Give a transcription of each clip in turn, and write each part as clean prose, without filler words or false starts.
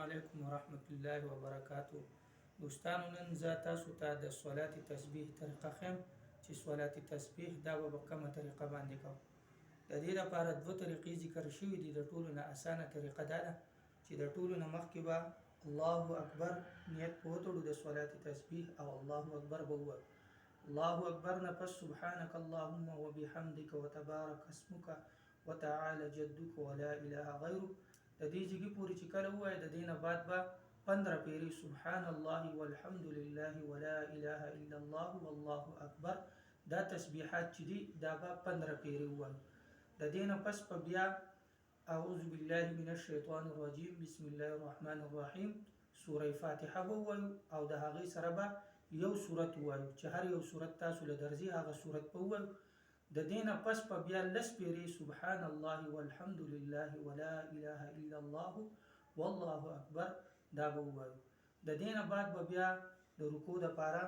علیکم ورحمت الله وبرکاتو. دوستانو نن زه تاسو ته د صلات تسبیح طریقه ښیم چې صلات تسبیح دا به په کومه طریقه باندې کوو. د دې لپاره دوه طریقې ذکر شوي دي. د ټولو نه اسانه طریقه دا ده چې د ټولو نه مخکې به الله اکبر نیت په وتړو د صلات تسبیح او الله اکبر به ووایو. الله اکبر نه پس سبحانك اللهم وبحمدك وتبارك اسمك وتعالى جدك ولا اله غيرك د دې ځګي پوری چې کله وای د دینه بعد به 15 پیری سبحان الله والحمد لله ولا اله الا الله والله اکبر دا تسبیحات چې دي دا به 15 پیری وای. د دینه پس په بیا اعوذ بالله من الشیطان الرجیم بسم الله الرحمن الرحیم سوره فاتحه وای او د هغه سره به یو سورت وای چې هر یو سورت تاسو له درځي هغه سورت په وای. د دینه پس په بیا لس پیری سبحان الله والحمد لله ولا اله الا الله والله اکبر دا به وایو. د دینه بعد به بیا د رکوع لپاره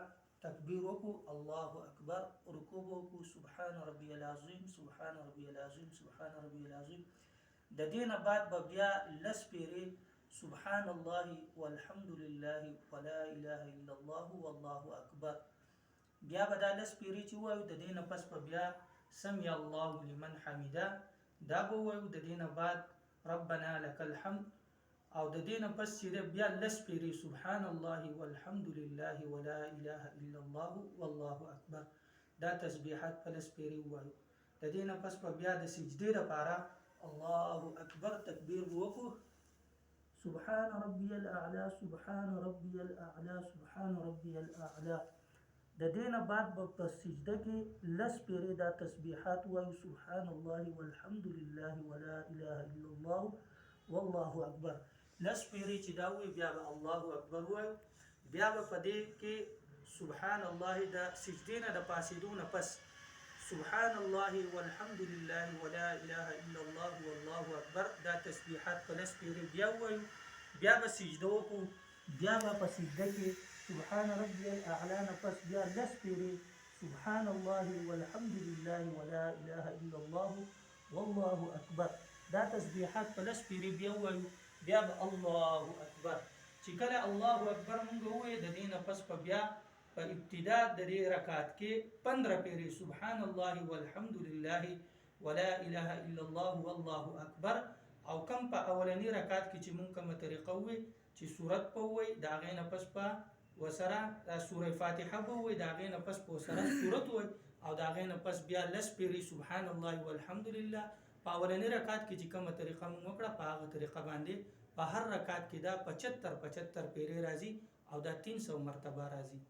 تکبیر وکړو الله اکبر، رکوع وکړو سبحان ربي العظیم سبحان ربي العظیم سبحان ربي العظیم. د دینه بعد به بیا لس پیری سبحان الله والحمد لله ولا اله الا الله والله اکبر. بیا به دا لس پیری چې وایو د دینه پس په بیا سمع الله لمن حمده دا به وایو. د دینه بعد ربنا لك الحمد او د دینه پس چې بیا لس پیری سبحان الله والحمد لله ولا اله الا الله والله اکبر دا تسبیحات په لس پیری وایو. د دینه پس په بیا د سجدې لپاره الله اکبر تکبیر وکړو سبحان ربي الاعلى سبحان ربي الاعلى سبحان ربي الاعلى. د دینه بعد په سجده کې لس پیری دا تسبیحات وایو سبحان الله والحمد لله ولا اله الا الله والله اکبر. لس پیری چې دا وی بیا به الله اکبر وایو. بیا به په دې کې سبحان الله د سجدې نه د پاسېدو نه پس سبحان الله والحمد لله ولا اله الا الله والله اکبر دا تسبیحات په لس پیری بیا وایو. بیا به سجده وکړو. بیا به په سجده کې سبحان ربي الاعلى نفس بیا لس پیری سبحان الله والحمد لله ولا اله الا الله والله اکبر دا تسبیحات په لس پیری بیا وایو. بیا به الله اکبر چې کله الله اکبر مونږ وایو د دینه پس په بیا په ابتدا د دې رکعت کې 15 پیری سبحان الله والحمد لله ولا اله الا الله والله اکبر او کم په اولنی رکعت کې چې مونږ کومه طریقه وي چې سورت په وای دا غینه پس په وسره سوره فاتحه به وای دا غینه پس په وسره سورت وای او دا غینه پس بیا لس پیری سبحان الله والحمد لله. په اولنی رکعت کې چې کومه طریقه مونږ وکړه په هغه طریقه باندې په هر رکعت کې دا 75 پیری راځي او دا 300 مرتبه راځي.